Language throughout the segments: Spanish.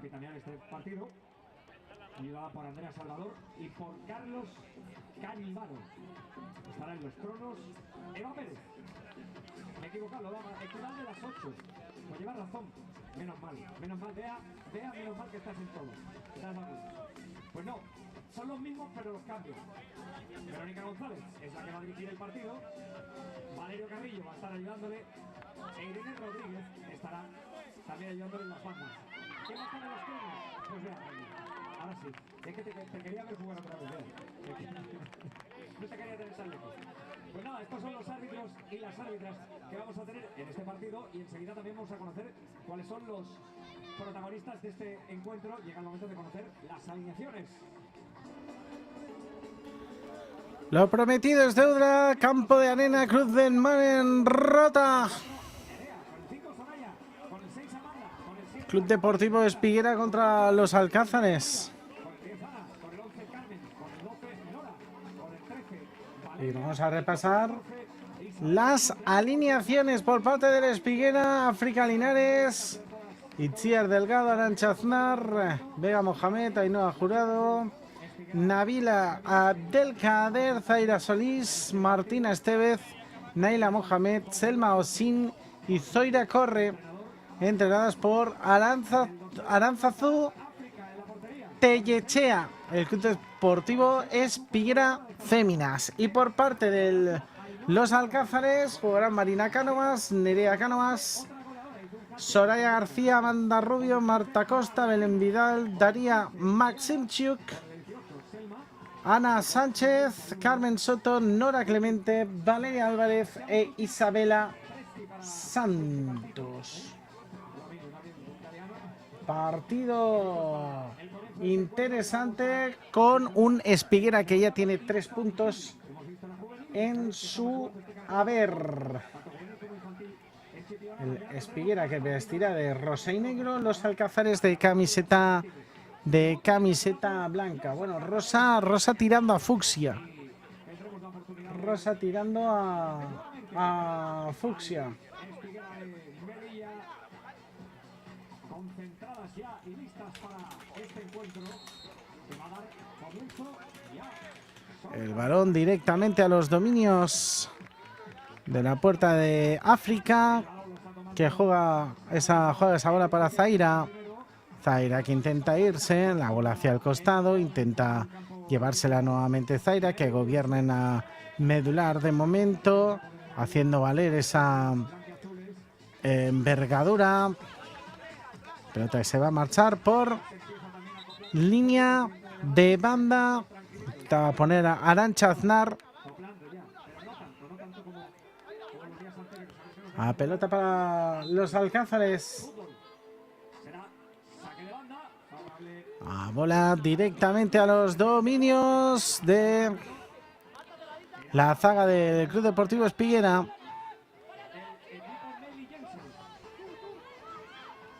capitanear este partido, ayudada por Andrea Salvador y por Carlos Canivaro. Estará en los tronos Eva Pérez. Me he equivocado, equidad de las 8. Pues lleva razón. Menos mal, Bea, menos mal que estás en todo. Pues no, son los mismos pero los cambios. Verónica González es la que va a dirigir el partido. Valerio Carrillo va a estar ayudándole. E Irene Rodríguez estará también ayudándole en las bandas. ¿Qué más están en los turnos? Pues vea, ahora sí. Es que te quería ver jugar otra vez, no te quería tener tan lejos. Pues nada, estos son los árbitros y las árbitras que vamos a tener en este partido y enseguida también vamos a conocer cuáles son los protagonistas de este encuentro. Llega el momento de conocer las alineaciones. Lo prometido es deuda. Campo de arena, Cruz del Mar en Rota. Club Deportivo Espiguera contra los Alcázares. Y vamos a repasar las alineaciones por parte del Espiguera. África Linares, Itziar Delgado, Arantxa Aznar, Vega Mohamed, Ainhoa Jurado, Nabila Abdelkader, Zaira Solís, Martina Estevez, Naila Mohamed, Selma Osin y Zoira Corre, entrenadas por Arantzazu Tellechea. El Club Deportivo Espiguera Féminas. Y por parte de los Alcázares jugarán Marina Cánovas, Nerea Cánovas, Soraya García, Amanda Rubio, Marta Costa, Belén Vidal, Daría Maximchuk, Ana Sánchez, Carmen Soto, Nora Clemente, Valeria Álvarez e Isabela Santos. Partido interesante con un Espiguera que ya tiene 3 puntos en su haber. El Espiguera que vestirá de rosa y negro, los Alcázares de camiseta blanca. Bueno, rosa tirando a fucsia. Rosa tirando a fucsia. Concentradas ya y listas para este encuentro que va a dar comienzo ya. El balón directamente a los dominios de la puerta de África, que juega esa bola para Zaira. Zaira que intenta irse, la bola hacia el costado, intenta llevársela nuevamente Zaira, que gobierna en la medular de momento, haciendo valer esa envergadura. Pelota que se va a marchar por línea de banda. Va a poner a Arantxa Aznar. A pelota para los Alcázares. A bola directamente a los dominios de la zaga del Club Deportivo Espiguera.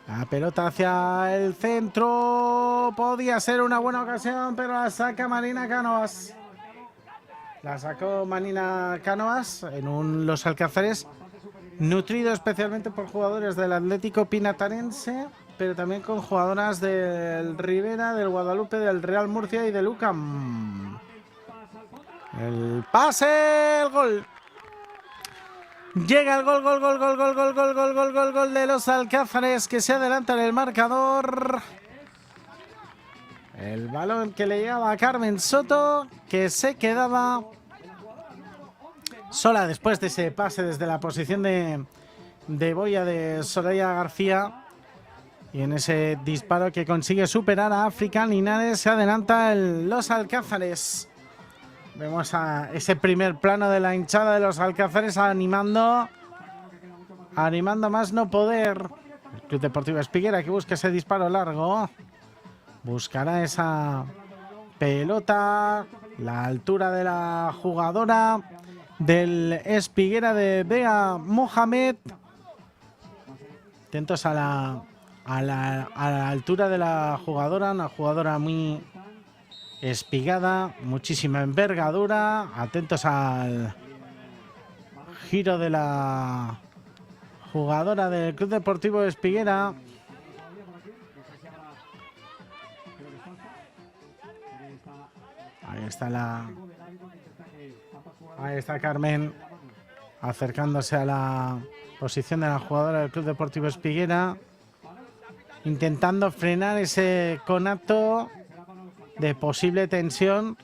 La pelota hacia el centro. Podía ser una buena ocasión, pero la saca Marina Cánovas. La sacó Marina Cánovas en los Alcázares, nutrido especialmente por jugadores del Atlético Pinatarense, pero también con jugadoras del Rivera, del Guadalupe, del Real Murcia y del UCAM. El pase, el gol. Llega el gol de los Alcázares, que se adelanta en el marcador. El balón que le llegaba a Carmen Soto, que se quedaba sola después de ese pase desde la posición de boya de Soraya García. Y en ese disparo que consigue superar a África Linares, se adelanta los Alcázares. Vemos a ese primer plano de la hinchada de los Alcázares animando más no poder. El Club Deportivo Espiguera que busca ese disparo largo. Buscará esa pelota, la altura de la jugadora del Espiguera de Vega Mohamed. Atentos a la altura de la jugadora, una jugadora muy espigada, muchísima envergadura. Atentos al giro de la jugadora del Club Deportivo Espiguera. Ahí está Carmen, acercándose a la posición de la jugadora del Club Deportivo Espiguera, intentando frenar ese conato de posible tensión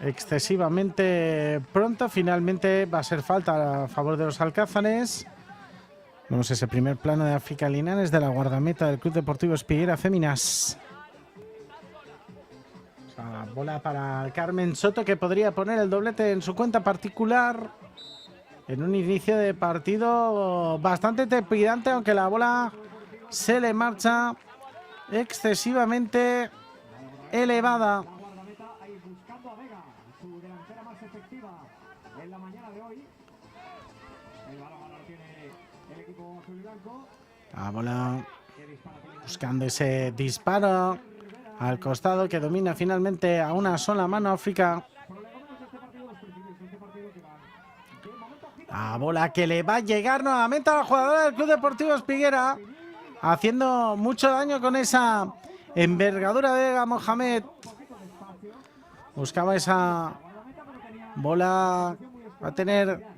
excesivamente pronto. Finalmente va a ser falta a favor de los alcázares. Vemos ese primer plano de África Linares, de la guardameta del Club Deportivo Espiguera Féminas. O sea, bola para Carmen Soto, que podría poner el doblete en su cuenta particular en un inicio de partido bastante trepidante, aunque la bola se le marcha excesivamente elevada. La bola buscando ese disparo al costado, que domina finalmente a una sola mano África. La bola que le va a llegar nuevamente a la jugadora del Club Deportivo Espiguera, haciendo mucho daño con esa envergadura de Vega Mohamed. Buscaba esa bola, va a tener...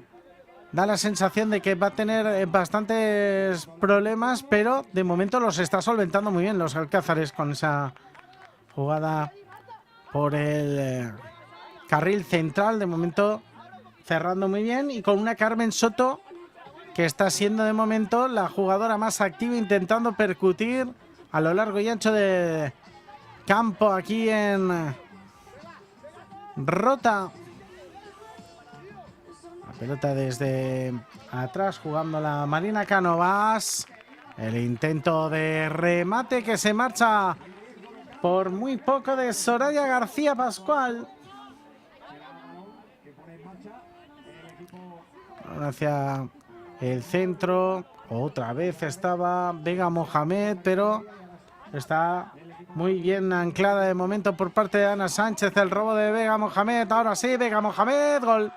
Da la sensación de que va a tener bastantes problemas, pero de momento los está solventando muy bien los alcázares con esa jugada por el carril central. De momento cerrando muy bien, y con una Carmen Soto que está siendo de momento la jugadora más activa, intentando percutir a lo largo y ancho de campo aquí en Rota. Pelota desde atrás, jugando la Marina Cánovas. El intento de remate que se marcha por muy poco de Soraya García Pascual. Hacia el centro. Otra vez estaba Vega Mohamed, pero está muy bien anclada de momento por parte de Ana Sánchez. El robo de Vega Mohamed. Ahora sí, Vega Mohamed. Gol.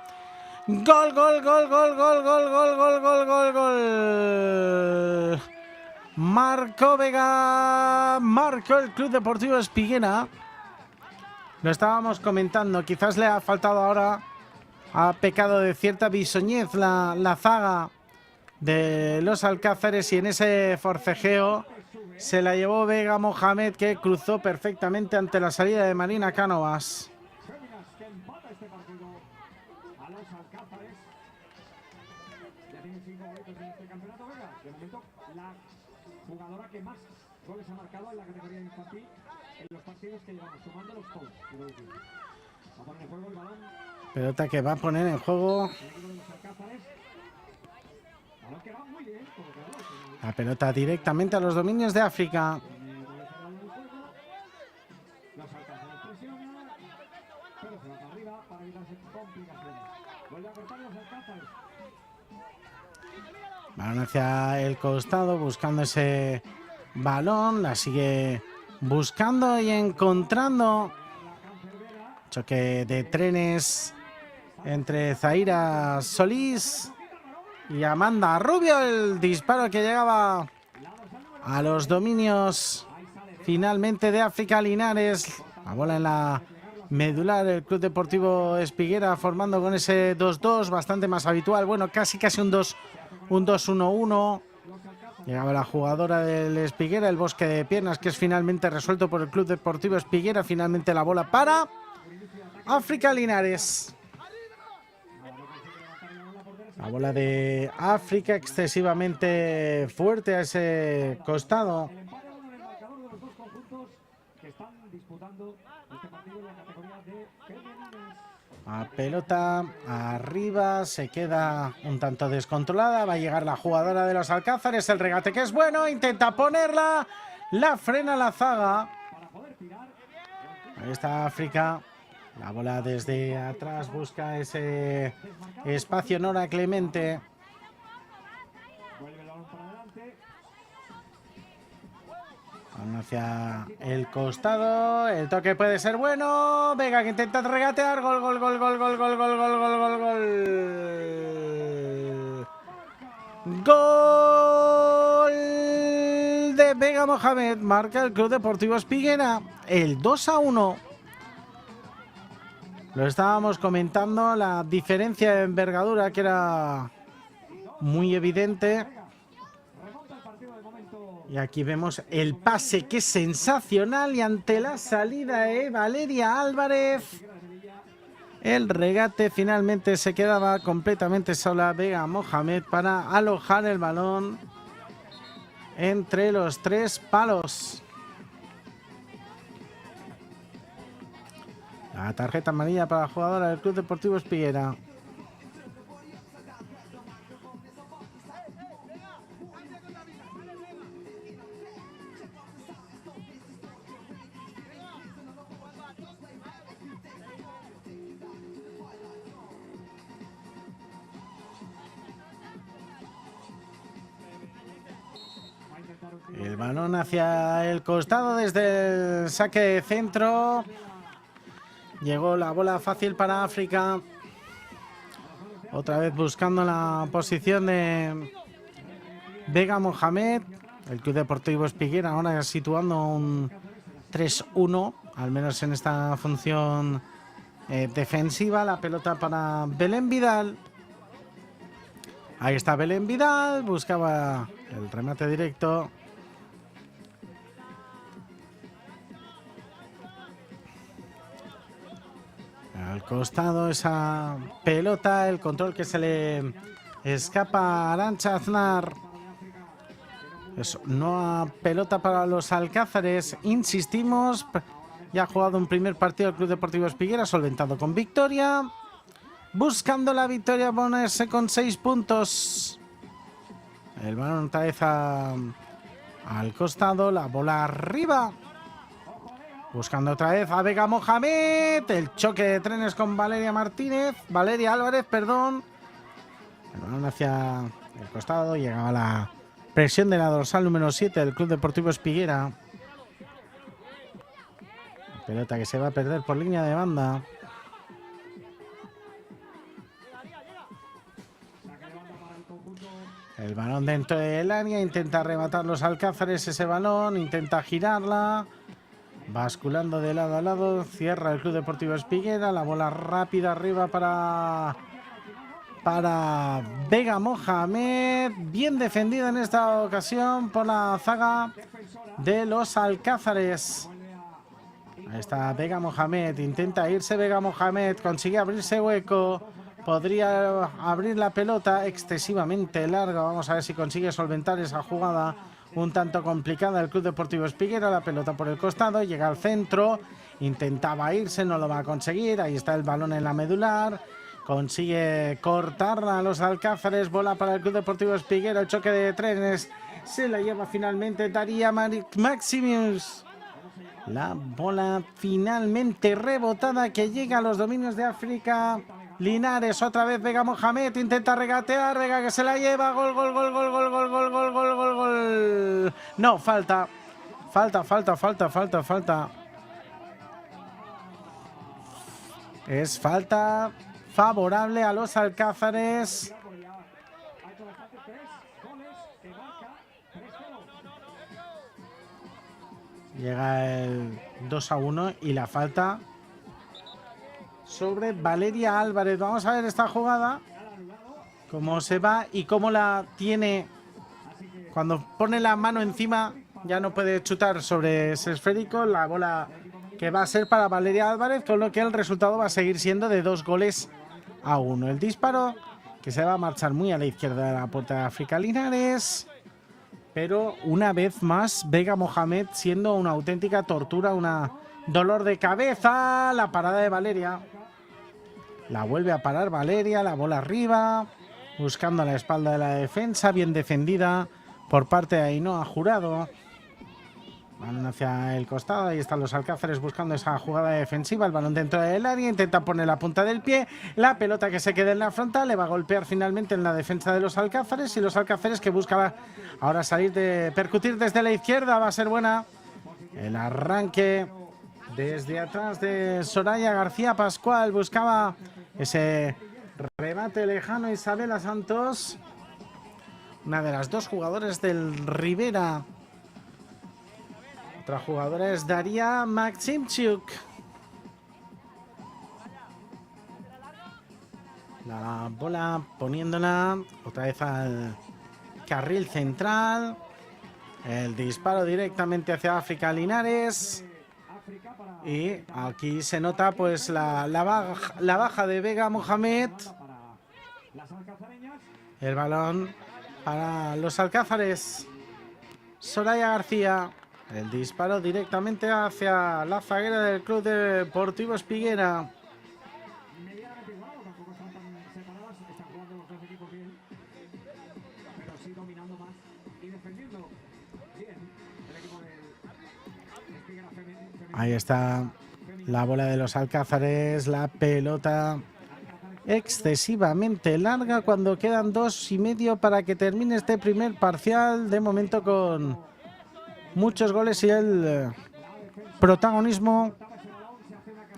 Gol, gol, gol, gol, gol, gol, gol, gol, gol, gol, gol. Marcó Vega, marcó el Club Deportivo Espiguera. Lo estábamos comentando, quizás le ha faltado ahora, ha pecado de cierta bisoñez la zaga de los alcázares, y en ese forcejeo se la llevó Vega Mohamed, que cruzó perfectamente ante la salida de Marina Cánovas. Jugadora que más goles ha marcado en la categoría infantil en los partidos que llevamos, sumando los todos. Va a poner en juego el balón. Pelota que va a poner en juego. La pelota directamente a los dominios de África. Los alcázares presionan, pero se va para arriba para evitarse complicaciones. Vuelve a cortar los alcázares. Balón hacia el costado, buscando ese balón. La sigue buscando y encontrando. Choque de trenes entre Zaira Solís y Amanda Rubio. El disparo que llegaba a los dominios finalmente de África Linares. La bola en la medular, el Club Deportivo Espiguera formando con ese 2-2 bastante más habitual. Bueno, casi un 2-1-1. Llegaba la jugadora del Espiguera, el bosque de piernas, que es finalmente resuelto por el Club Deportivo Espiguera. Finalmente la bola para África Linares. La bola de África excesivamente fuerte a ese costado. La pelota arriba, se queda un tanto descontrolada. Va a llegar la jugadora de los alcázares. El regate que es bueno, intenta ponerla. La frena la zaga. Ahí está África. La bola desde atrás busca ese espacio Nora Clemente. Hacia el costado, el toque puede ser bueno. Vega que intenta regatear. Gol, gol, gol, gol, gol, gol, gol, gol, gol, gol, gol. Gol de Vega Mohamed. Marca el Club Deportivo Espiguera el 2-1. Lo estábamos comentando, la diferencia de envergadura que era muy evidente. Y aquí vemos el pase que es sensacional y ante la salida de Valeria Álvarez, el regate finalmente se quedaba completamente sola Vega Mohamed para alojar el balón entre los 3 palos. La tarjeta amarilla para la jugadora del Club Deportivo Espiguera. El balón hacia el costado desde el saque de centro. Llegó la bola fácil para África. Otra vez buscando la posición de Vega Mohamed. El Club Deportivo Espiguera ahora situando un 3-1, al menos en esta función defensiva. La pelota para Belén Vidal. Ahí está Belén Vidal. Buscaba el remate directo. Al costado esa pelota, el control que se le escapa a Arantxa Aznar. Es nueva pelota para los alcázares. Insistimos, ya ha jugado un primer partido el Club Deportivo Espiguera, solventado con victoria. Buscando la victoria, ponerse con 6 puntos. El balón otra vez al costado, la bola arriba. Buscando otra vez a Vega Mohamed. El choque de trenes con Valeria Álvarez, perdón. El balón hacia el costado. Llegaba la presión de la dorsal número 7 del Club Deportivo Espiguera. La pelota que se va a perder por línea de banda. El balón dentro del área. Intenta arrebatar los alcázares ese balón. Intenta girarla. Basculando de lado a lado, cierra el Club Deportivo Espiguera, la bola rápida arriba para Vega Mohamed, bien defendida en esta ocasión por la zaga de los alcázares. Ahí está Vega Mohamed, intenta irse Vega Mohamed, consigue abrirse hueco, podría abrir la pelota excesivamente larga, vamos a ver si consigue solventar esa jugada. Un tanto complicada el Club Deportivo Espiguera, la pelota por el costado, llega al centro, intentaba irse, no lo va a conseguir, ahí está el balón en la medular, consigue cortarla a los alcázares, bola para el Club Deportivo Espiguera, el choque de trenes, se la lleva finalmente Daria Maximius. La bola finalmente rebotada que llega a los dominios de África. Linares, otra vez Vega Mohamed, intenta regatear, Vega que se la lleva, gol. No, falta. Es falta favorable a los alcázares. Llega el 2-1 y la falta sobre Valeria Álvarez. Vamos a ver esta jugada, cómo se va y cómo la tiene. Cuando pone la mano encima ya no puede chutar sobre ese esférico. La bola que va a ser para Valeria Álvarez, con lo que el resultado va a seguir siendo de 2-1. El disparo que se va a marchar muy a la izquierda de la puerta de África Linares. Pero una vez más Vega Mohamed siendo una auténtica tortura, una dolor de cabeza. La parada de Valeria. La vuelve a parar Valeria, la bola arriba, buscando la espalda de la defensa, bien defendida por parte de Ainhoa Jurado. Balón hacia el costado, ahí están los alcázares buscando esa jugada defensiva, el balón dentro del área, intenta poner la punta del pie, la pelota que se queda en la frontal, le va a golpear finalmente en la defensa de los alcázares, y los alcázares que buscan ahora salir de percutir desde la izquierda, va a ser buena. El arranque desde atrás de Soraya García Pascual, buscaba ese remate lejano Isabela Santos, una de las dos jugadoras del Rivera. Otra jugadora es Daria Maximchuk. La bola poniéndola otra vez al carril central. El disparo directamente hacia África Linares. Y aquí se nota pues la baja de Vega Mohamed. El balón para los alcázares. Soraya García. El disparo directamente hacia la zaguera del Club Deportivo Espiguera. Ahí está la bola de los alcázares, la pelota excesivamente larga cuando quedan 2,5 para que termine este primer parcial. De momento con muchos goles y el protagonismo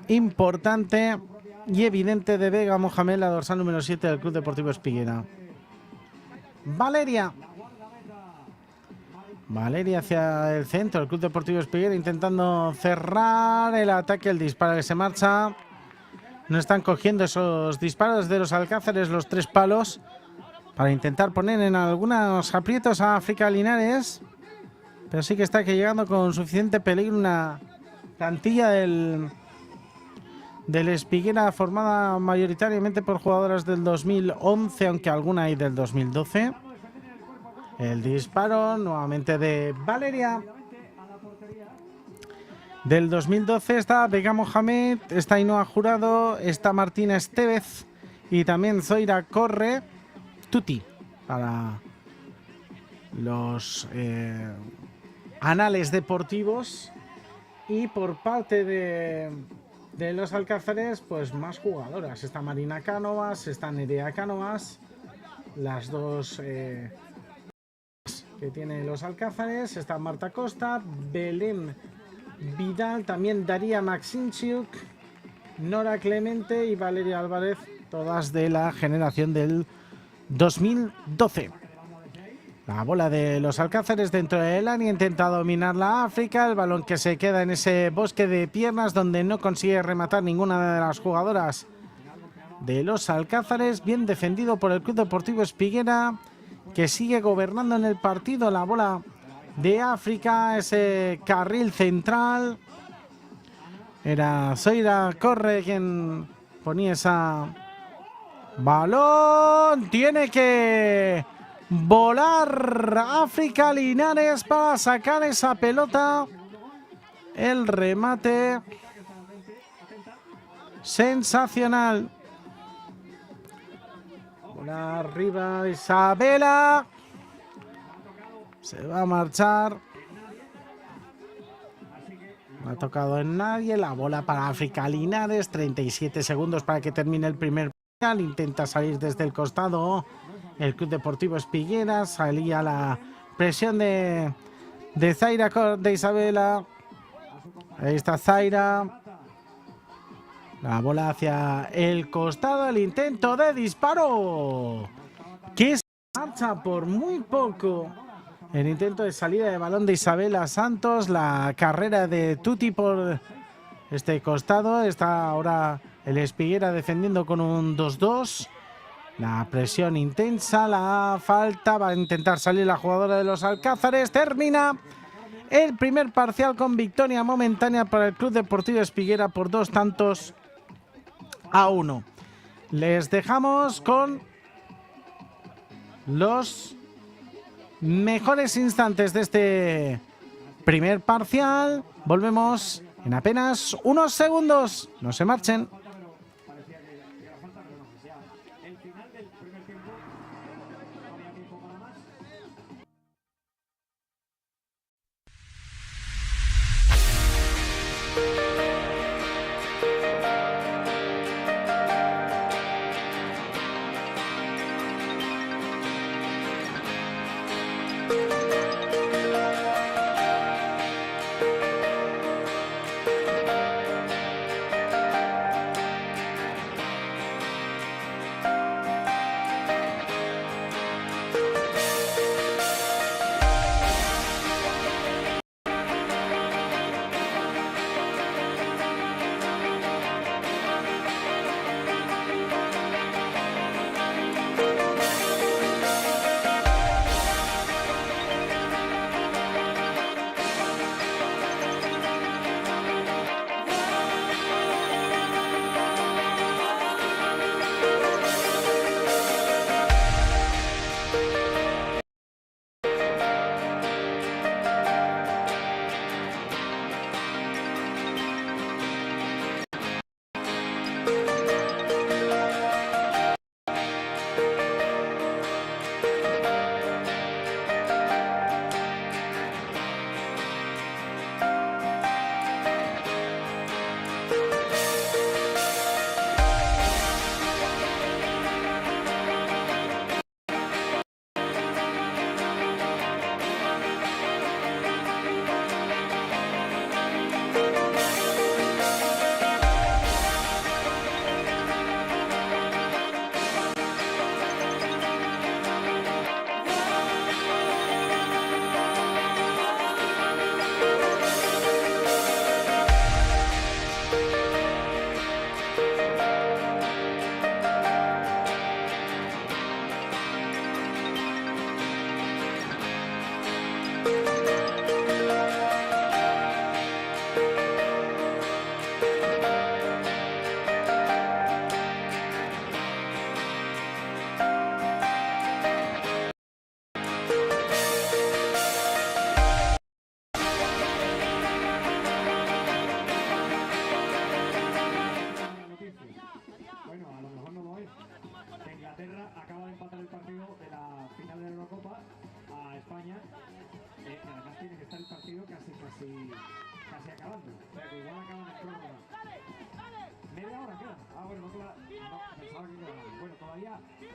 importante y evidente de Vega Mohamed, la dorsal número 7 del Club Deportivo Espiguera. Valeria hacia el centro, el Club Deportivo Espiguera intentando cerrar el ataque, el disparo que se marcha. No están cogiendo esos disparos de los alcázares, los 3 palos, para intentar poner en algunos aprietos a África Linares. Pero sí que está llegando con suficiente peligro una plantilla del Espiguera formada mayoritariamente por jugadoras del 2011, aunque alguna hay del 2012. El disparo nuevamente de Valeria. Del 2012 está Vega Mohamed, está Ainhoa Jurado, está Martina Estevez y también Zoira Corre. Tuti para los anales deportivos. Y por parte de los alcázares, pues más jugadoras. Está Marina Cánovas, está Nerea Cánovas, las dos que tiene los alcázares. Está Marta Costa, Belén Vidal, también Daría Maxinchuk, Nora Clemente y Valeria Álvarez, todas de la generación del 2012. La bola de los alcázares dentro del área, intenta dominar la África, el balón que se queda en ese bosque de piernas donde no consigue rematar ninguna de las jugadoras de los alcázares. Bien defendido por el Club Deportivo Espiguera, que sigue gobernando en el partido. La bola de África, ese carril central. Era Zoira Corre quien ponía esa balón. Tiene que volar África Linares para sacar esa pelota. El remate sensacional. Bola arriba, Isabela. Se va a marchar. No ha tocado en nadie. La bola para África Linares. 37 segundos para que termine el primer parcial. Intenta salir desde el costado el Club Deportivo Espiguera. Salía la presión de Zaira, de Isabela. Ahí está Zaira. La bola hacia el costado. El intento de disparo, que se marcha por muy poco. El intento de salida de balón de Isabela Santos. La carrera de Tuti por este costado. Está ahora el Espiguera defendiendo con un 2-2. La presión intensa, la falta. Va a intentar salir la jugadora de los alcázares. Termina el primer parcial con victoria momentánea para el Club Deportivo Espiguera por 2-1. Les dejamos con los mejores instantes de este primer parcial. Volvemos en apenas unos segundos. No se marchen.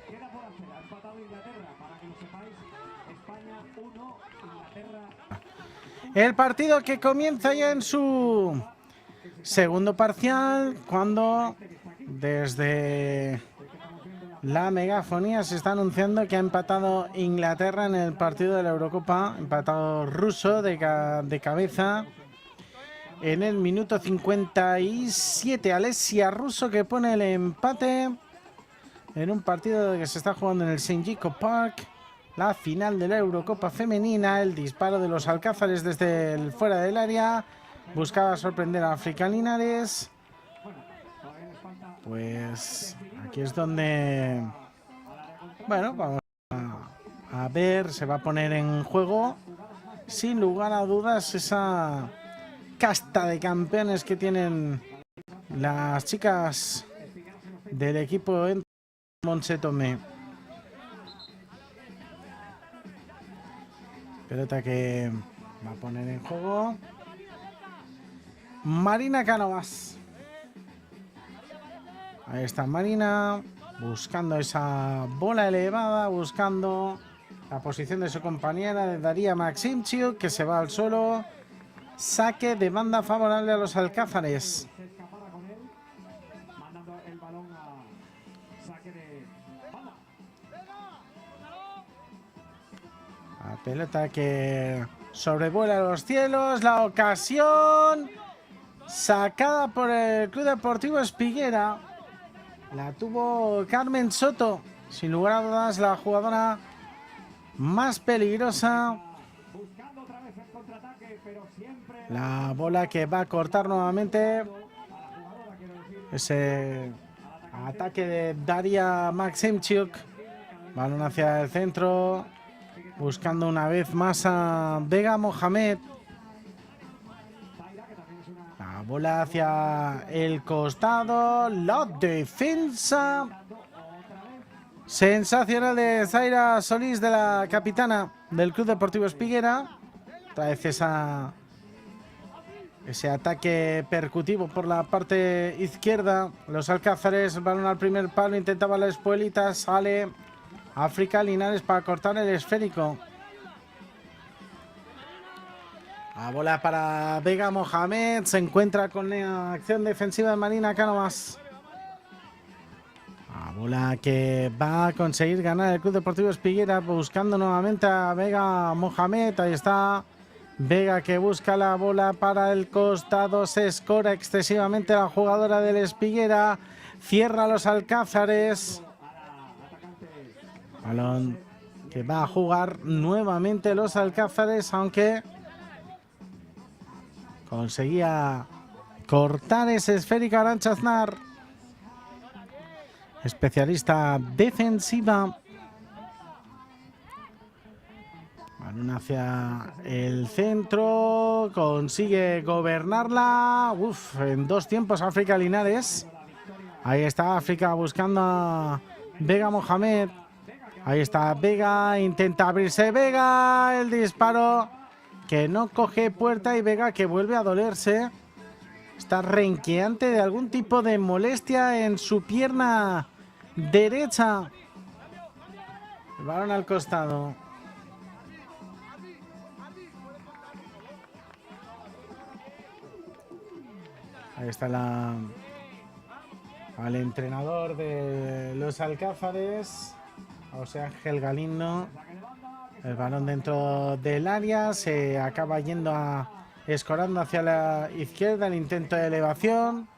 queda por hacer. Ha empatado Inglaterra, para que lo sepáis. España 1, Inglaterra. El partido que comienza ya en su segundo parcial, cuando desde la megafonía se está anunciando que ha empatado Inglaterra en el partido de la Eurocopa, empatado ruso de cabeza en el minuto 57. Alessia Russo que pone el empate en un partido que se está jugando en el St. Jacob Park, la final de la Eurocopa femenina. El disparo de los alcázares desde el fuera del área buscaba sorprender a África Linares. Pues aquí es donde, bueno, vamos a ver, se va a poner en juego sin lugar a dudas esa casta de campeones que tienen las chicas del equipo en Montse Tomé. Pelota que va a poner en juego Marina Cánovas. Ahí está Marina, buscando esa bola elevada, buscando la posición de su compañera, de Daria Maximchuk, que se va al suelo. Saque de banda favorable a los alcázares. La pelota que sobrevuela los cielos, la ocasión sacada por el Club Deportivo Espiguera. La tuvo Carmen Soto, sin lugar a dudas la jugadora más peligrosa. La bola que va a cortar nuevamente ese ataque de Daria Maximchuk. Balón hacia el centro, buscando una vez más a Vega Mohamed. La bola hacia el costado, la defensa sensacional de Zaira Solís, de la capitana del Club Deportivo Espiguera. Otra vez ese ataque percutivo por la parte izquierda. Los alcázares, balón al primer palo, intentaba la espuelita, sale África Linares para cortar el esférico. La bola para Vega Mohamed, se encuentra con la acción defensiva de Marina Cánovas. La bola que va a conseguir ganar el Club Deportivo Espiguera, buscando nuevamente a Vega Mohamed. Ahí está Vega, que busca la bola para el costado, se escora excesivamente la jugadora del Espiguera, cierra los alcázares. Balón que va a jugar nuevamente los alcázares, aunque conseguía cortar ese esférico Arantxa Aznar, especialista defensiva. Balón hacia el centro, consigue gobernarla. En dos tiempos África Linares. Ahí está África buscando a Vega Mohamed. Ahí está Vega, intenta abrirse Vega, el disparo que no coge puerta y Vega que vuelve a dolerse. Está renqueante de algún tipo de molestia en su pierna derecha. El balón al costado. Ahí está al entrenador de los alcázares, José Ángel Galindo. El balón dentro del área, se acaba escorando hacia la izquierda, el intento de elevación.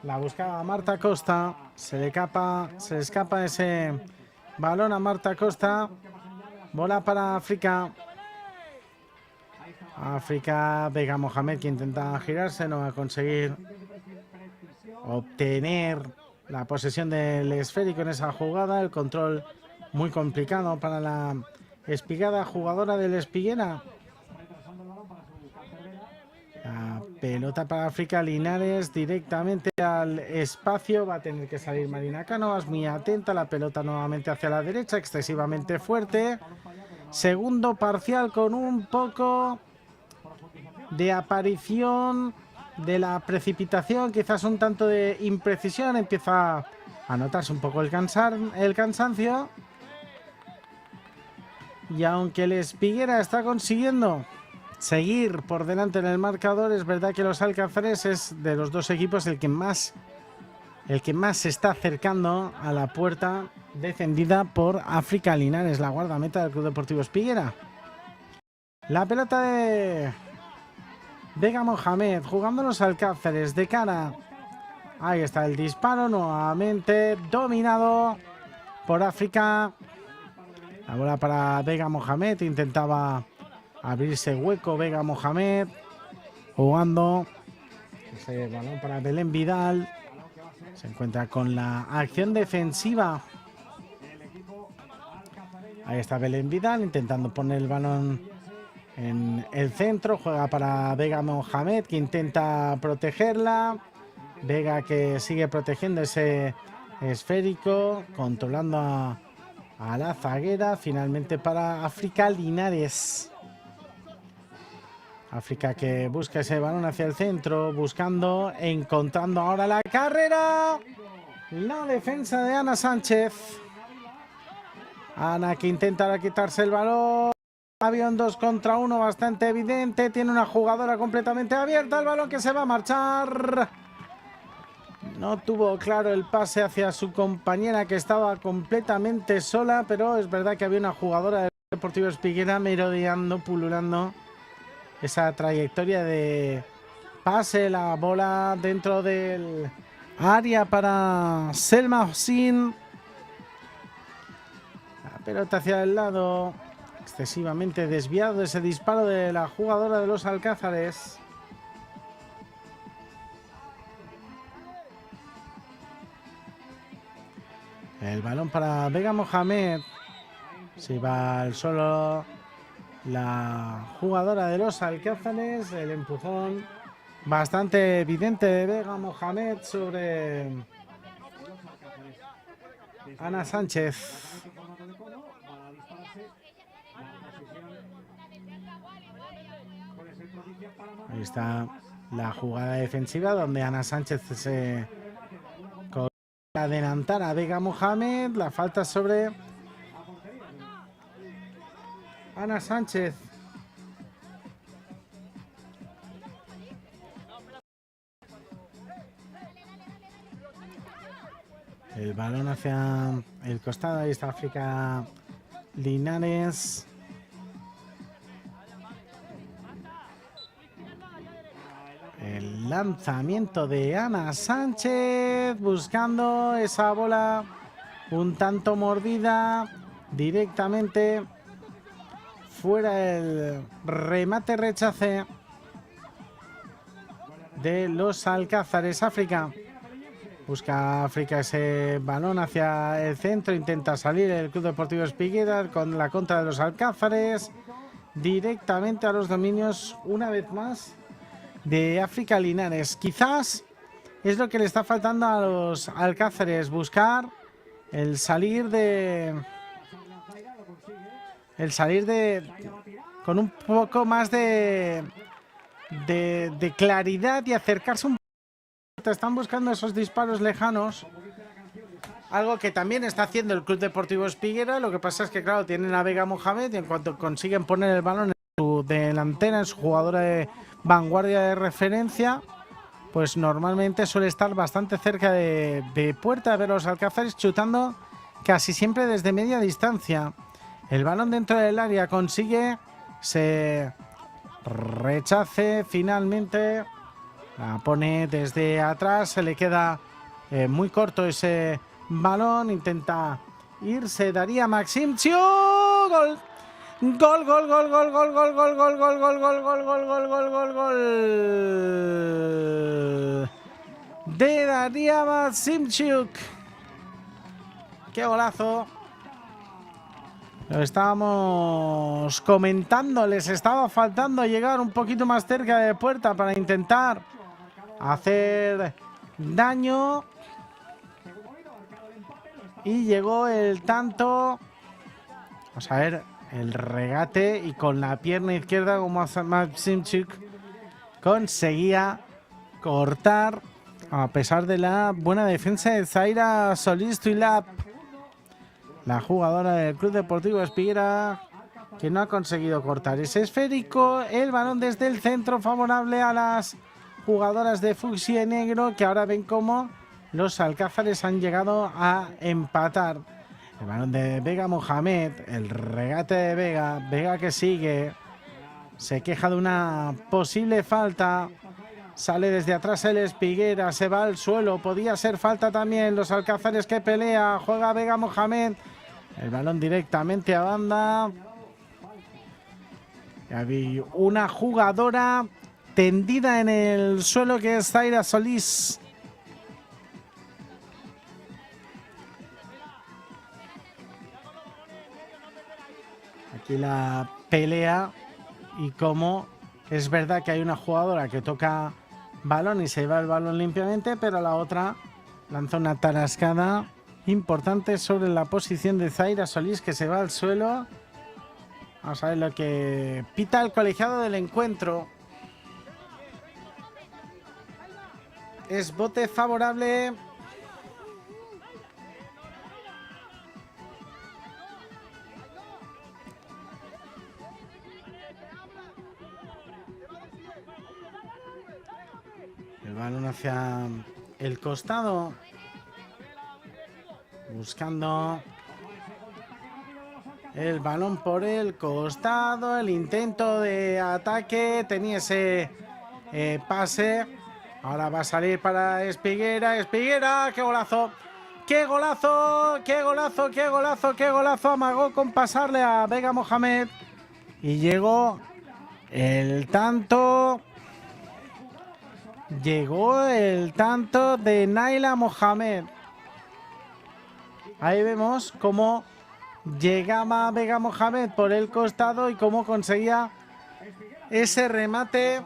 La buscaba Marta Costa, se le escapa ese balón a Marta Costa. Bola para África. África, Vega Mohamed, que intenta girarse, no va a conseguir obtener la posesión del esférico en esa jugada. El control muy complicado para la espigada jugadora del Espiguera. La pelota para África Linares directamente al espacio. Va a tener que salir Marina Cánovas, muy atenta. La pelota nuevamente hacia la derecha, excesivamente fuerte. Segundo parcial con un poco de aparición de la precipitación, quizás un tanto de imprecisión. Empieza a a notarse un poco el cansancio. Y aunque el Espiguera está consiguiendo seguir por delante en el marcador, es verdad que los Alcázares es de los dos equipos el que más se está acercando a la puerta defendida por África Linares, la guardameta del Club Deportivo Espiguera. La pelota de Vega Mohamed jugando los Alcázares de cara. Ahí está el disparo, nuevamente dominado por África. La bola para Vega Mohamed, intentaba abrirse hueco Vega Mohamed, jugando ese balón para Belén Vidal. Se encuentra con la acción defensiva. Ahí está Belén Vidal intentando poner el balón en el centro. Juega para Vega Mohamed, que intenta protegerla. Vega, que sigue protegiendo ese esférico, controlando a la zaguera. Finalmente para África Linares. África, que busca ese balón hacia el centro, buscando, encontrando ahora la carrera. La defensa de Ana Sánchez. Ana, que intenta quitarse el balón. Había un 2 contra 1 bastante evidente. Tiene una jugadora completamente abierta. El balón que se va a marchar. No tuvo claro el pase hacia su compañera, que estaba completamente sola, pero es verdad que había una jugadora del Deportivo Espiguera merodeando, pululando esa trayectoria de pase. La bola dentro del área para Selma Hossin. La pelota hacia el lado, excesivamente desviado ese disparo de la jugadora de los Alcázares. El balón para Vega Mohamed. Se va al solo la jugadora de los Alcázares. El empujón bastante evidente de Vega Mohamed sobre Ana Sánchez. Ahí está la jugada defensiva donde Ana Sánchez se adelantar a Vega Mohamed. La falta sobre Ana Sánchez. El balón hacia el costado. Ahí está África Linares. El lanzamiento de Ana Sánchez, buscando esa bola un tanto mordida, directamente fuera el remate rechace de los Alcázares. África busca ese balón hacia el centro, intenta salir el Club Deportivo Espiguera con la contra de los Alcázares, directamente a los dominios una vez más de África Linares. Quizás es lo que le está faltando a los Alcázares, buscar el salir de con un poco más de claridad y acercarse un poco. Están buscando esos disparos lejanos, algo que también está haciendo el Club Deportivo Espiguera. Lo que pasa es que, claro, tienen a Vega Mohamed y en cuanto consiguen poner el balón en su delantera, en su jugadora de vanguardia de referencia, pues normalmente suele estar bastante cerca de puerta. A ver, los Alcázares chutando casi siempre desde media distancia. El balón dentro del área consigue, se rechace finalmente. La pone desde atrás, se le queda muy corto ese balón. Intenta irse, daría Maximciuk. Gol. Gol, gol, gol, gol, gol, gol, gol, gol, gol, gol, gol, gol, gol, gol, gol, gol, gol de Daría Maximciuk. Qué golazo. Lo estábamos comentando, les estaba faltando llegar un poquito más cerca de puerta para intentar hacer daño. Y llegó el tanto. Vamos a ver el regate y con la pierna izquierda, como Maximciuk conseguía cortar a pesar de la buena defensa de Zaira Solís Tuilap, la jugadora del Club Deportivo Espiguera, que no ha conseguido cortar ese esférico. El balón desde el centro favorable a las jugadoras de fucsia y negro, que ahora ven cómo los alcázares han llegado a empatar. El balón de Vega Mohamed, el regate de Vega, Vega que sigue, se queja de una posible falta, sale desde atrás el Espiguera, se va al suelo, podía ser falta también, los alcázares que pelea, juega Vega Mohamed, el balón directamente a banda. Y había una jugadora tendida en el suelo que es Zaira Solís. Aquí la pelea y como es verdad que hay una jugadora que toca balón y se lleva el balón limpiamente, pero la otra lanza una tarascada importante sobre la posición de Zaira Solís, que se va al suelo. Vamos a ver lo que pita el colegiado del encuentro. Es bote favorable. El balón hacia el costado. Buscando el balón por el costado. El intento de ataque. Tenía ese pase. Ahora va a salir para Espiguera. Espiguera, qué golazo. ¡Qué golazo! ¡Qué golazo! ¡Qué golazo! ¡Qué golazo! Amagó con pasarle a Vega Mohamed. Y llegó el tanto. Llegó el tanto de Naila Mohamed. Ahí vemos cómo llegaba Vega Mohamed por el costado y cómo conseguía ese remate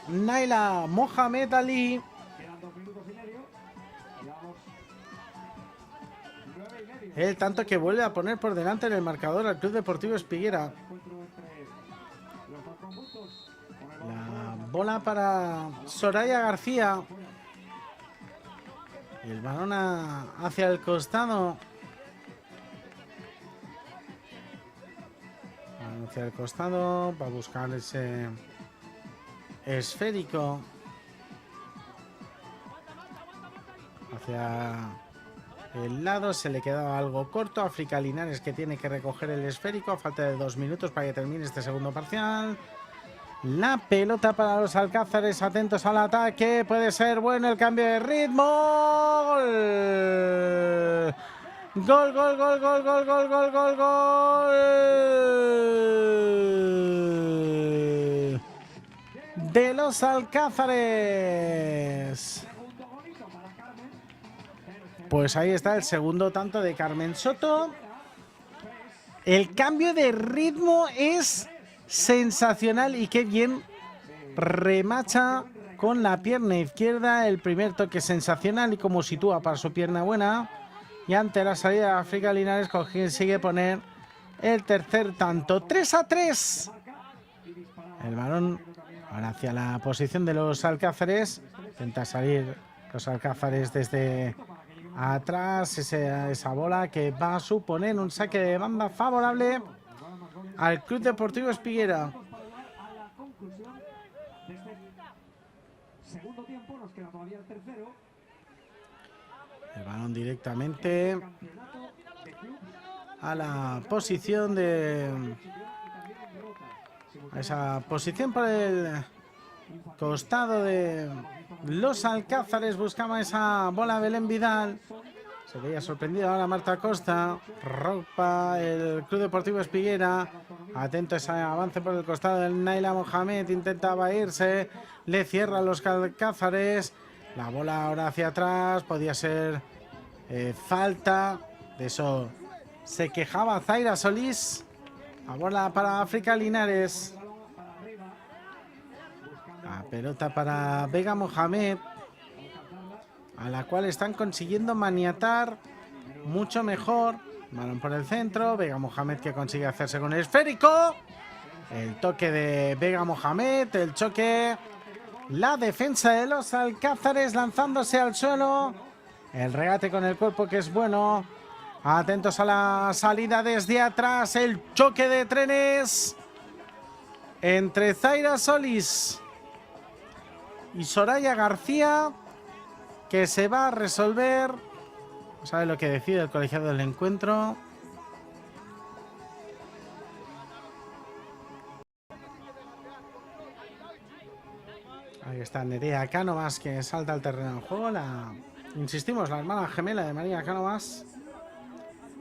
Naila Mohamed Ali. El tanto que vuelve a poner por delante en el marcador al Club Deportivo Espiguera. La bola para Soraya García. Y el balón hacia el costado. Hacia el costado para buscar ese esférico. Hacia el lado, se le quedaba algo corto. África Linares, que tiene que recoger el esférico a falta de 2 minutos para que termine este segundo parcial. La pelota para los alcázares, atentos al ataque, puede ser bueno el cambio de ritmo. Gol, gol, gol, gol, gol, gol, gol, gol, gol. De los alcázares. Pues ahí está el segundo tanto de Carmen Soto. El cambio de ritmo es sensacional y qué bien remacha con la pierna izquierda. El primer toque sensacional y como sitúa para su pierna buena. Y ante la salida de África Linares consigue poner el tercer tanto. 3-3. El balón ahora hacia la posición de los alcázares. Intenta salir los alcázares desde atrás. Esa bola que va a suponer un saque de banda favorable al Club Deportivo Espiguera. El balón directamente a la posición de... a esa posición por el costado de los alcázares. Buscaba esa bola Belén Vidal. Se veía sorprendido ahora Marta Costa. Ropa el Club Deportivo Espiguera. Atento a ese avance por el costado del Naila Mohamed. Intentaba irse. Le cierra los alcázares. La bola ahora hacia atrás. Podía ser falta. De eso se quejaba Zaira Solís. La bola para África Linares. La pelota para Vega Mohamed, a la cual están consiguiendo maniatar mucho mejor. Balón por el centro. Vega Mohamed que consigue hacerse con el esférico. El toque de Vega Mohamed. El choque. la defensa de los Alcázares lanzándose al suelo. El regate con el cuerpo que es bueno. Atentos a la salida desde atrás. El choque de trenes entre Zaira Solís y Soraya García, que se va a resolver. ¿Sabe lo que decide el colegiado del encuentro? Ahí está Nerea Cánovas, que salta al terreno de juego. Insistimos, la hermana gemela de María Cánovas.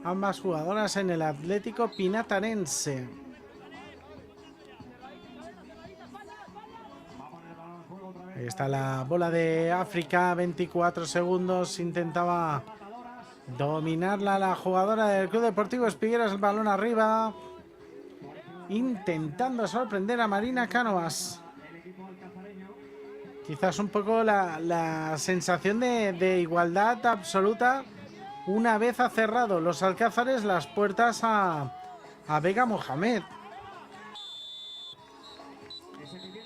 Ambas jugadoras en el Atlético Pinatarense. Ahí está la bola de África, 24 segundos. Intentaba dominarla la jugadora del Club Deportivo Espigueras, el balón arriba. Intentando sorprender a Marina Cánovas. Quizás un poco la sensación de igualdad absoluta una vez ha cerrado los Alcázares las puertas a Vega Mohamed.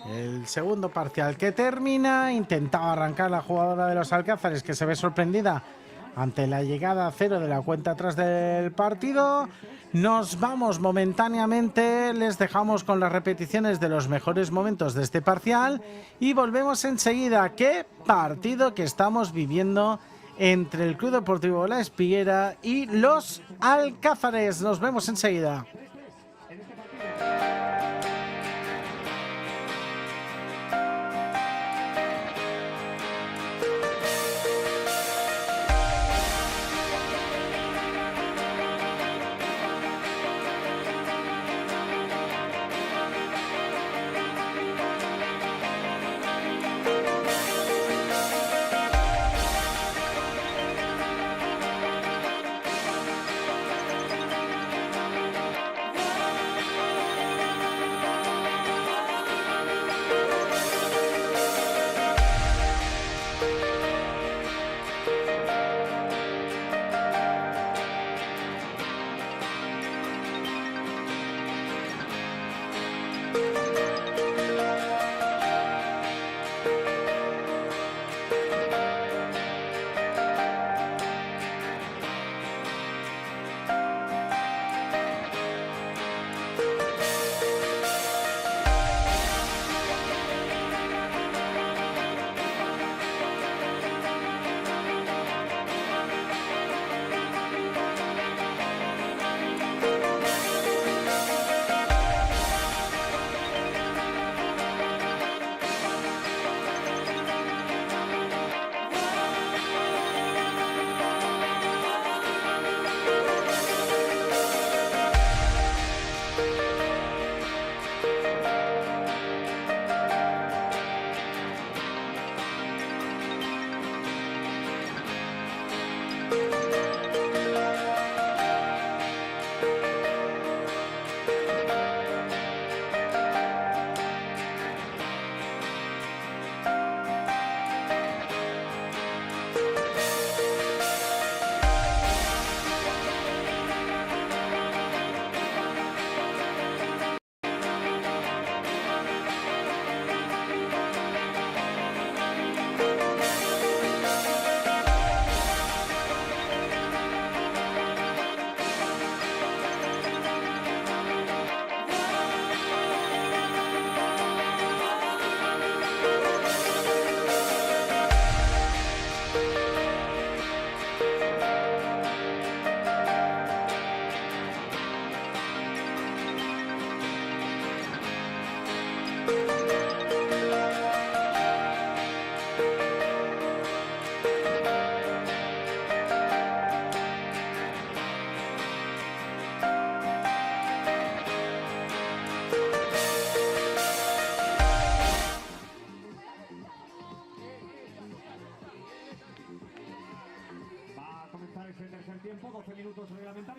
El segundo parcial que termina. Intentaba arrancar la jugadora de los Alcázares, que se ve sorprendida ante la llegada a cero de la cuenta atrás del partido. Nos vamos momentáneamente, les dejamos con las repeticiones de los mejores momentos de este parcial y volvemos enseguida. ¡Qué partido que estamos viviendo entre el Club Deportivo La Espiguera y los Alcázares! Nos vemos enseguida.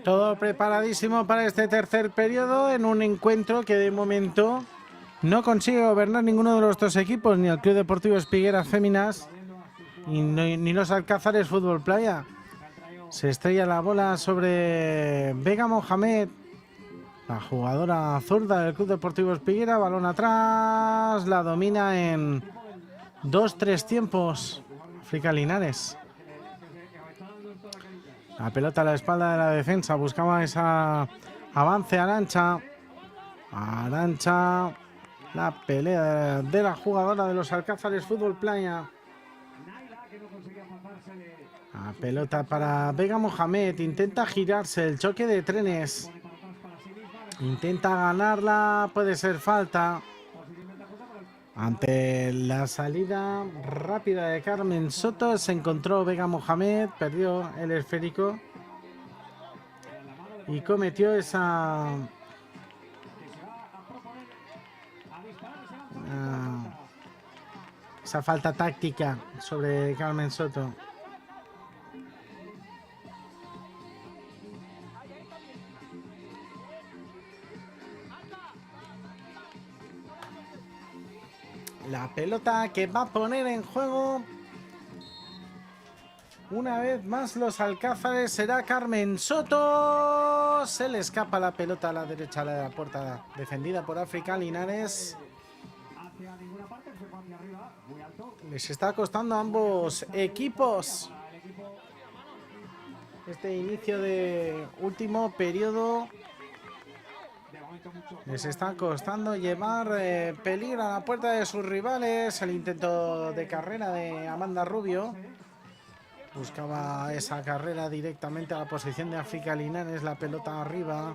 Todo preparadísimo para este tercer periodo en un encuentro que de momento no consigue gobernar ninguno de los dos equipos, ni el Club Deportivo Espigueras Féminas ni los Alcázares Fútbol Playa. Se estrella la bola sobre Vega Mohamed, la jugadora zurda del Club Deportivo Espiguera. Balón atrás, la domina en 2-3 tiempos. África Linares. La pelota a la espalda de la defensa. Buscaba esa avance Arantxa. Arantxa. La pelea de la jugadora de los Alcázares Fútbol Playa. La pelota para Vega Mohamed. Intenta girarse. El choque de trenes. Intenta ganarla. Puede ser falta. Ante la salida rápida de Carmen Soto se encontró Vega Mohamed, perdió el esférico y cometió esa falta táctica sobre Carmen Soto. La pelota que va a poner en juego una vez más los Alcázares será Carmen Soto. Se le escapa la pelota a la derecha de la puerta defendida por África Linares. Les está costando a ambos equipos este inicio de último periodo. Les está costando llevar peligro a la puerta de sus rivales. El intento de carrera de Amanda Rubio. Buscaba esa carrera directamente a la posición de África Linares. La pelota arriba.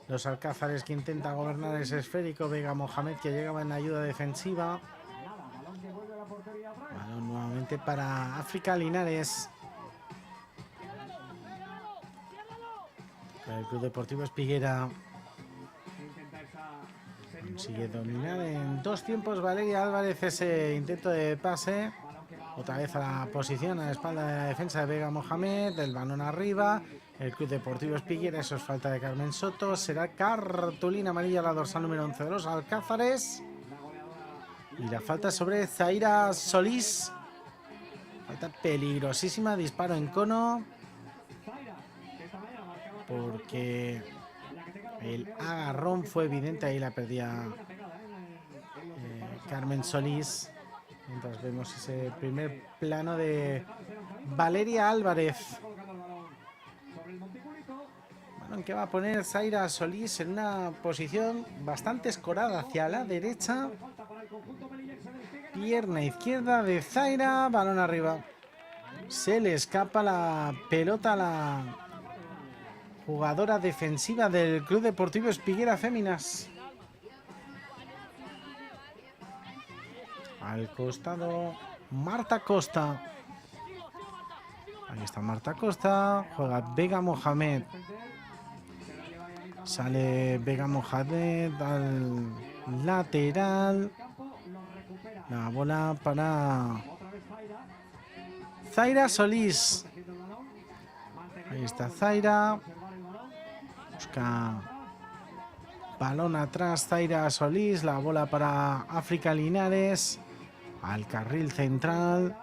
Los Alcázares que intenta gobernar ese esférico. Vega Mohamed que llegaba en la ayuda defensiva. Balón nuevamente para África Linares. El Club Deportivo Espiguera consigue dominar en 2 tiempos Valeria Álvarez ese intento de pase. Otra vez a la posición a la espalda de la defensa de Vega Mohamed. El balón arriba. El Club Deportivo Espiguera. Eso es falta de Carmen Soto. Será cartulina amarilla la dorsal número 11 de los Alcázares. Y la falta sobre Zaira Solís. Falta peligrosísima. Disparo en cono. Porque el agarrón fue evidente. Ahí la perdía Carmen Solís. Mientras vemos ese primer plano de Valeria Álvarez. Bueno, que va a poner Zaira Solís en una posición bastante escorada hacia la derecha. Pierna izquierda de Zaira. Balón arriba. Se le escapa la pelota a la jugadora defensiva del Club Deportivo Espiguera Féminas. Al costado, Marta Costa. Ahí está Marta Costa. Juega Vega Mohamed. Sale Vega Mohamed al lateral. La bola para Zaira Solís. Ahí está Zaira. Busca balón atrás Zaira Solís. La bola para África Linares. Al carril central.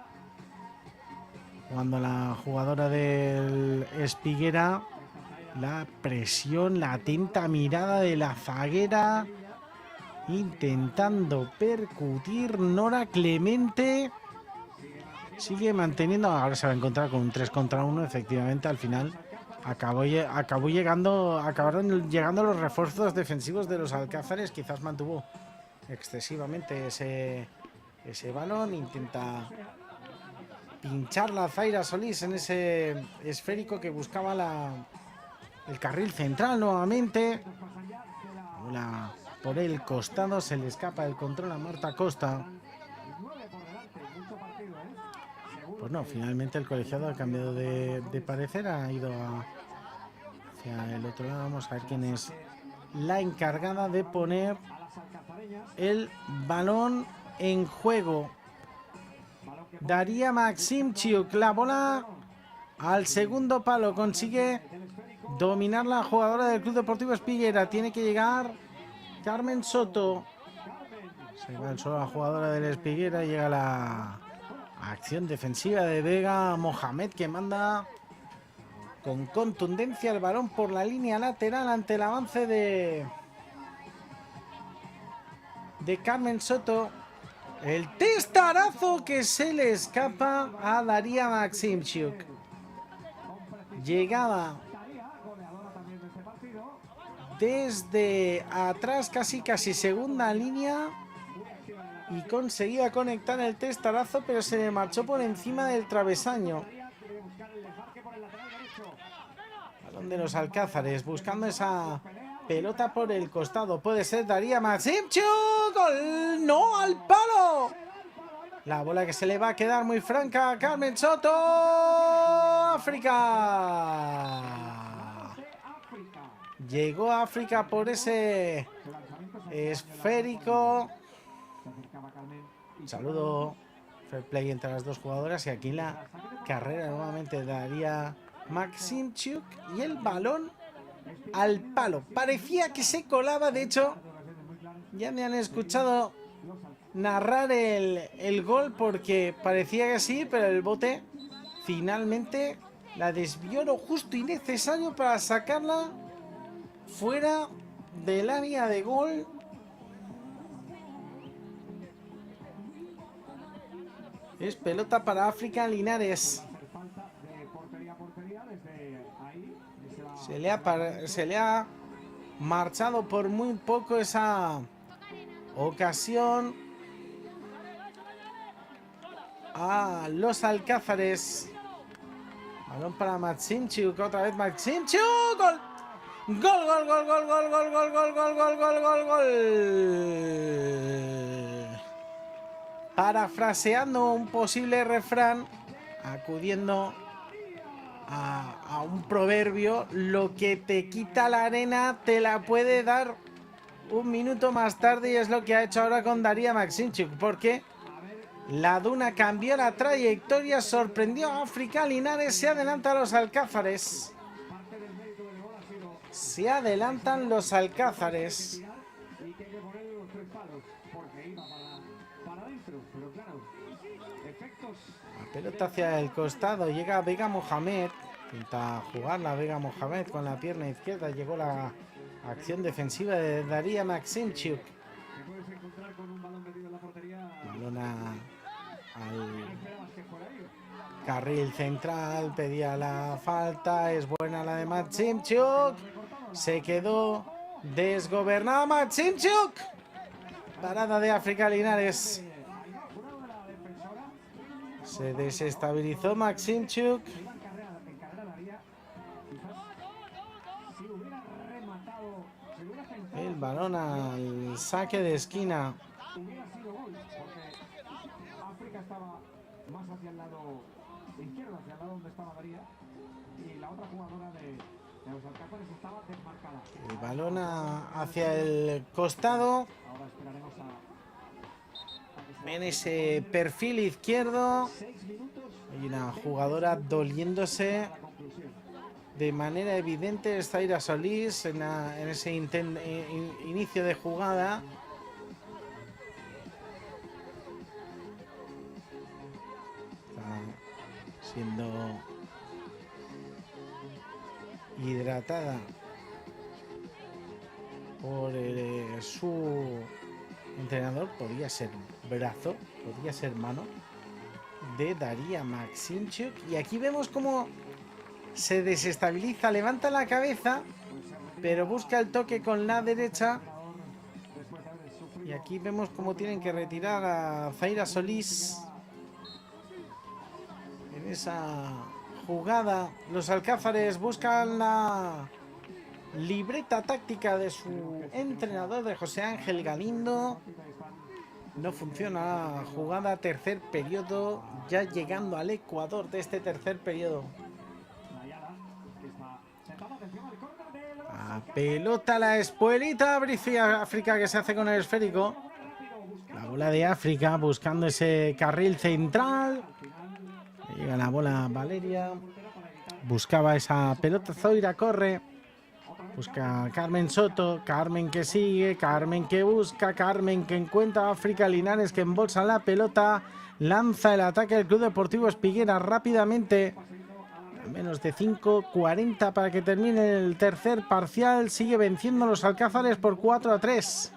Cuando la jugadora del Espiguera. La presión, la atenta mirada de la zaguera. Intentando percutir. Nora Clemente. Sigue manteniendo. Ahora se va a encontrar con un 3 contra 1. Efectivamente, al final acabaron llegando los refuerzos defensivos de los Alcázares. Quizás mantuvo excesivamente ese balón. Intenta pinchar la Zaira Solís en ese esférico que buscaba el carril central nuevamente. Bola por el costado, se le escapa el control a Marta Costa. Pues no, finalmente el colegiado ha cambiado de parecer, ha ido hacia el otro lado. Vamos a ver quién es la encargada de poner el balón en juego. Daría Maximchuk, la bola al segundo palo, consigue dominar la jugadora del Club Deportivo Espiguera. Tiene que llegar Carmen Soto. Se va al suelo la jugadora del Espiguera. Llega la acción defensiva de Vega Mohamed, que manda con contundencia el balón por la línea lateral ante el avance de Carmen Soto. El testarazo que se le escapa a Daria Maximchuk. Llegaba desde atrás, casi segunda línea, y conseguía conectar el testarazo, pero se le marchó por encima del travesaño. Balón de los Alcázares, buscando esa pelota por el costado. Puede ser Daria Maximchuk. ¡Gol! ¡No, al palo! La bola que se le va a quedar muy franca a Carmen Soto. África. Llegó a África por ese esférico. Saludo, fair play entre las dos jugadoras. Y aquí la carrera nuevamente daría Maximchuk. Y el balón al palo. Parecía que se colaba. De hecho, ya me han escuchado narrar el gol porque parecía que sí, pero el bote finalmente la desvió lo justo y necesario para sacarla fuera del área de gol. Es pelota para África Linares. Se le ha marchado por muy poco esa ocasión a los Alcázares. Balón para Maximchuk, otra vez Maximchuk. Gol. Gol, gol, gol, gol, gol, gol, gol, gol, gol, gol, gol, gol, gol. Parafraseando un posible refrán, acudiendo a un proverbio, lo que te quita la arena te la puede dar un minuto más tarde, y es lo que ha hecho ahora con Daria Maximchuk, porque la duna cambió la trayectoria, sorprendió a África Linares, se adelanta a los Alcázares. Se adelantan los Alcázares. La pelota hacia el costado, llega Vega Mohamed. Intenta jugar la Vega Mohamed con la pierna izquierda. Llegó la acción defensiva de Daria Maximchuk. Balón al carril central, pedía la falta, es buena la de Maximchuk. Se quedó desgobernada Maximchuk. Parada de África Linares. Se desestabilizó Maximchuk. El balón al saque de esquina. África estaba más hacia el lado izquierdo, hacia el lado donde estaba Daria, y la otra jugadora de los Alcázares estaba desmarcada. El balón hacia el costado. Ahora esperaremos en ese perfil izquierdo. Hay una jugadora doliéndose de manera evidente, es Zaira Solís en ese inicio de jugada. Está siendo hidratada por su entrenador. Podría ser brazo, podría ser mano de Daria Maximchuk. Y aquí vemos cómo se desestabiliza, levanta la cabeza, pero busca el toque con la derecha. Y aquí vemos cómo tienen que retirar a Zaira Solís. En esa jugada, los Alcázares buscan la libreta táctica de su entrenador, de José Ángel Galindo. No funciona la jugada, tercer periodo, ya llegando al ecuador de este tercer periodo. La pelota, la espuelita África que se hace con el esférico. La bola de África buscando ese carril central. Llega la bola Valeria. Buscaba esa pelota, Zoira corre. Busca a Carmen Soto, Carmen que sigue, Carmen que busca, Carmen que encuentra a África Linares, que embolsa la pelota, lanza el ataque del Club Deportivo Espiguera rápidamente. A menos de 5:40 para que termine el tercer parcial. Sigue venciendo los Alcázares por 4-3.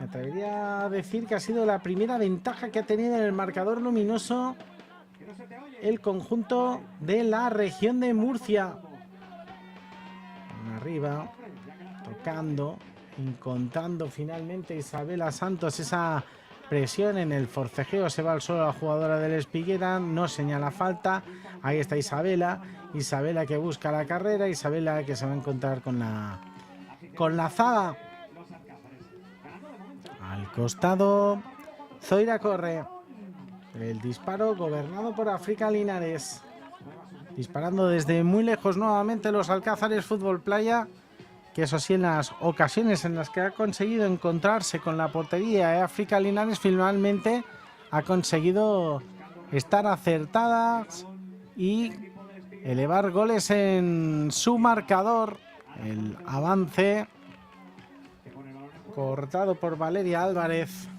Me atrevería a decir que ha sido la primera ventaja que ha tenido en el marcador luminoso el conjunto de la región de Murcia. Arriba, tocando, encontrando finalmente Isabela Santos esa presión en el forcejeo. Se va al suelo la jugadora del Espiguera, no señala falta. Ahí está Isabela que busca la carrera, Isabela que se va a encontrar con la zaga. Al costado, Zoira corre. El disparo gobernado por África Linares. Disparando desde muy lejos nuevamente los Alcázares Fútbol Playa, que eso sí, en las ocasiones en las que ha conseguido encontrarse con la portería de África Linares, finalmente ha conseguido estar acertadas y elevar goles en su marcador. El avance cortado por Valeria Álvarez.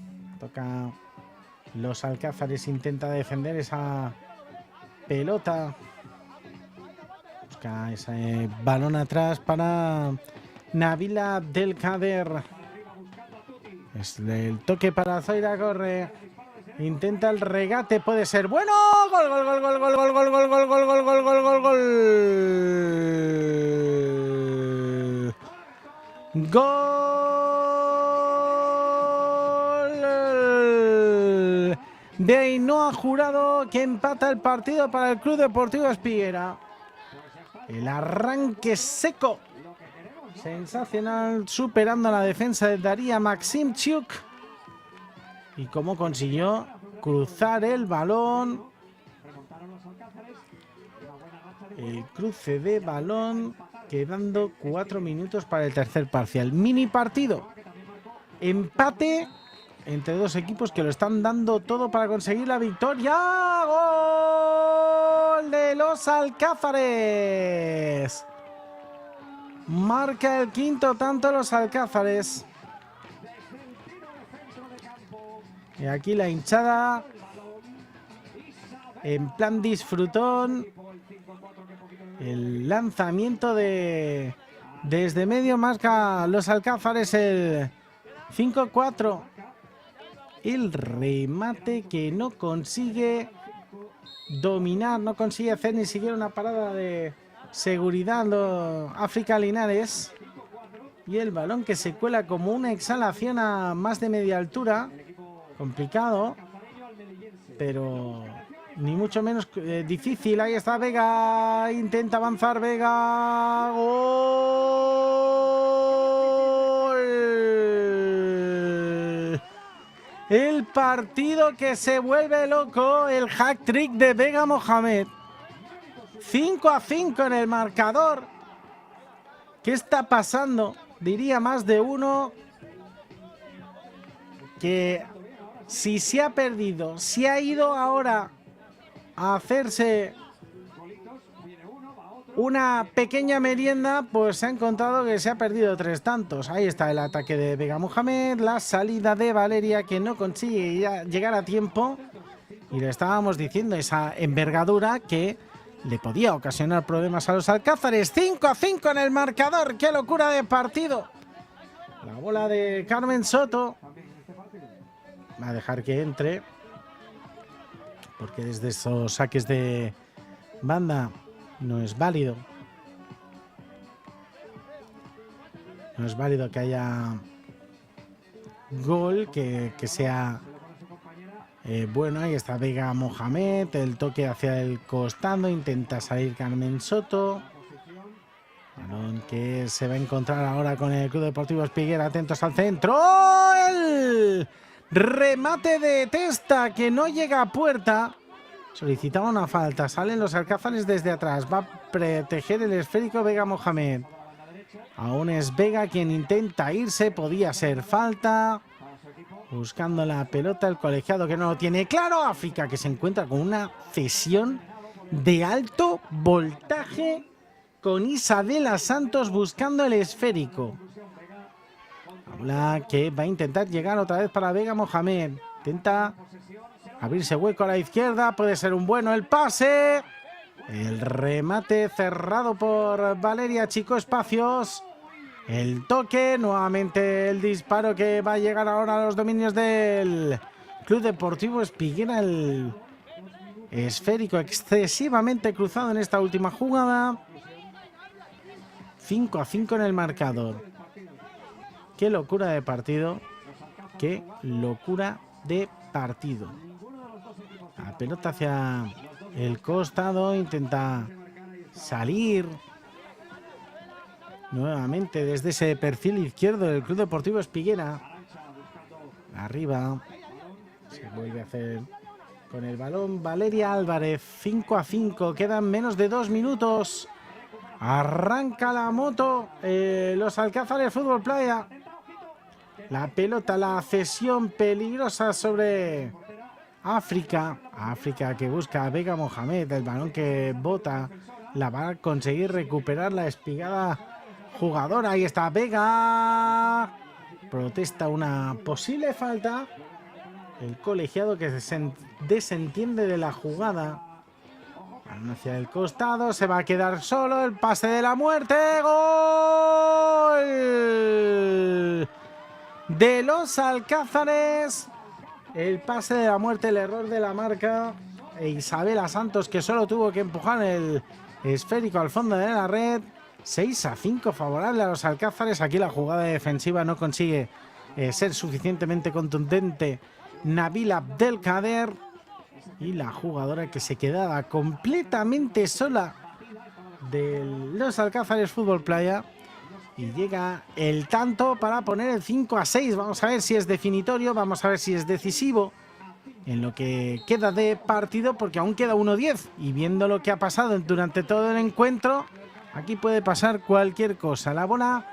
Toca los Alcázares, intenta defender esa pelota. Busca ese balón atrás para Nabila Abdelkader. Es el toque para Zoira, corre. Intenta el regate, puede ser bueno. Gol, gol, gol, gol, gol, gol, gol, gol, gol, gol, gol, gol, gol, gol, gol. Gol de Ainhoa Jurado, que empata el partido para el Club Deportivo Espiguera. El arranque seco, sensacional, superando la defensa de Daria Maximchuk. Y cómo consiguió cruzar el balón. El cruce de balón, quedando 4 minutos para el tercer parcial. Mini partido. Empate entre dos equipos que lo están dando todo para conseguir la victoria. ¡Gol de los Alcázares! Marca el quinto tanto los Alcázares. Y aquí la hinchada en plan disfrutón. El lanzamiento desde medio marca los Alcázares el 5-4. El remate que no consigue dominar, no consigue hacer ni siquiera una parada de seguridad África Linares. Y el balón que se cuela como una exhalación a más de media altura. Complicado, pero ni mucho menos difícil. Ahí está Vega, intenta avanzar Vega. ¡Gol! El partido que se vuelve loco, el hat-trick de Vega Mohamed. 5-5 en el marcador. ¿Qué está pasando? Diría más de uno que si se ha perdido, si ha ido ahora a hacerse una pequeña merienda, pues se ha encontrado que se ha perdido 3 tantos. Ahí está el ataque de Vega Mohamed, la salida de Valeria, que no consigue llegar a tiempo. Y le estábamos diciendo, esa envergadura que le podía ocasionar problemas a los Alcázares. 5-5 en el marcador. ¡Qué locura de partido! La bola de Carmen Soto. Va a dejar que entre, porque desde esos saques de banda no es válido. No es válido que haya gol, que sea bueno. Ahí está Vega Mohamed, el toque hacia el costado, intenta salir Carmen Soto. Balón que se va a encontrar ahora con el Club Deportivo Espiguera, atentos al centro. ¡El remate de Testa que no llega a puerta! Solicitaba una falta, salen los Alcázares desde atrás, va a proteger el esférico Vega Mohamed. Aún es Vega quien intenta irse, podía ser falta. Buscando la pelota el colegiado que no lo tiene claro. África que se encuentra con una cesión de alto voltaje con Isabela Santos buscando el esférico. Habla que va a intentar llegar otra vez para Vega Mohamed. Intenta abrirse hueco a la izquierda. Puede ser un bueno el pase. El remate cerrado por Valeria Chico Espacios. el toque, nuevamente el disparo que va a llegar ahora a los dominios del Club Deportivo Espiguera. El esférico excesivamente cruzado en esta última jugada. 5-5 en el marcador. Qué locura de partido. Qué locura de partido. La pelota hacia el costado, intenta salir nuevamente desde ese perfil izquierdo del Club Deportivo Espiguera. Arriba se vuelve a hacer con el balón Valeria Álvarez. 5-5, quedan menos de 2 minutos. Arranca la moto los Alcázares Fútbol Playa. La pelota, la cesión peligrosa sobre África. África que busca a Vega Mohamed. El balón que bota. La va a conseguir recuperar la espigada jugadora. Ahí está Vega. Protesta una posible falta. El colegiado que se desentiende de la jugada. Hacia el costado. Se va a quedar solo. El pase de la muerte. ¡Gol! De los Alcázares. El pase de la muerte, el error de la marca. Isabela Santos, que solo tuvo que empujar el esférico al fondo de la red. 6-5 favorable a los Alcázares. Aquí la jugada defensiva no consigue ser suficientemente contundente. Nabil Abdelkader. Y la jugadora que se quedaba completamente sola de los Alcázares Fútbol Playa. Y llega el tanto para poner el 5-6. Vamos a ver si es definitorio, vamos a ver si es decisivo en lo que queda de partido, porque aún queda 1-10. Y viendo lo que ha pasado durante todo el encuentro, aquí puede pasar cualquier cosa. La bola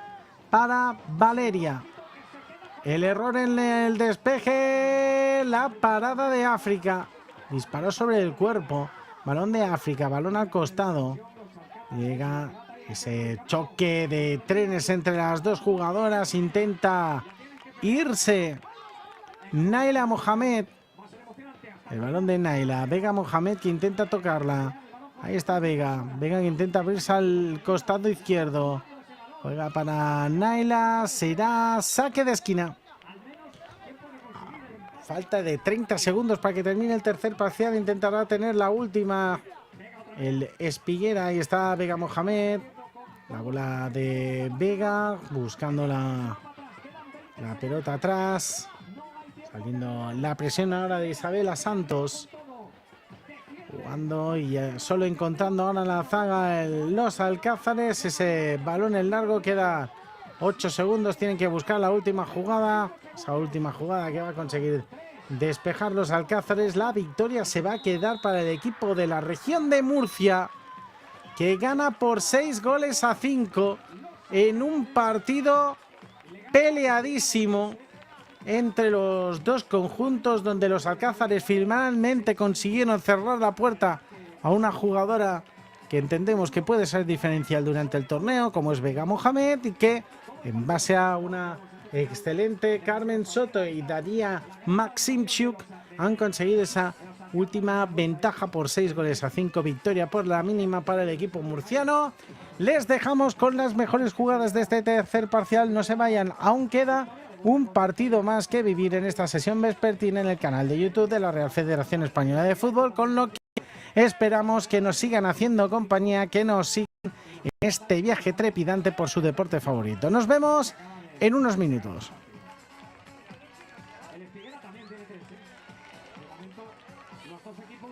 para Valeria. El error en el despeje, la parada de África. Disparó sobre el cuerpo. Balón de África, balón al costado. Llega ese choque de trenes entre las dos jugadoras. Intenta irse Naila Mohamed. El balón de Naila. Vega Mohamed que intenta tocarla. Ahí está Vega. Vega que intenta abrirse al costado izquierdo. Juega para Naila. Será saque de esquina. Falta de 30 segundos para que termine el tercer parcial. Intentará tener la última el Espiguera. Ahí está Vega Mohamed. La bola de Vega. Buscando la pelota atrás. Saliendo la presión ahora de Isabela Santos. Jugando y solo encontrando ahora la zaga los Alcázares. Ese balón en largo. Queda 8 segundos. Tienen que buscar la última jugada. Esa última jugada que va a conseguir despejar los Alcázares. La victoria se va a quedar para el equipo de la región de Murcia, que gana por 6-5 en un partido peleadísimo entre los dos conjuntos, donde los Alcázares finalmente consiguieron cerrar la puerta a una jugadora que entendemos que puede ser diferencial durante el torneo, como es Vega Mohamed, y que en base a una excelente Carmen Soto y Daria Maximchuk han conseguido esa última ventaja por 6-5, victoria por la mínima para el equipo murciano. Les dejamos con las mejores jugadas de este tercer parcial. No se vayan, aún queda un partido más que vivir en esta sesión vespertina en el canal de YouTube de la Real Federación Española de Fútbol, con lo que esperamos que nos sigan haciendo compañía, que nos sigan en este viaje trepidante por su deporte favorito. Nos vemos en unos minutos. El Espiguera también tiene 3. De momento, los dos equipos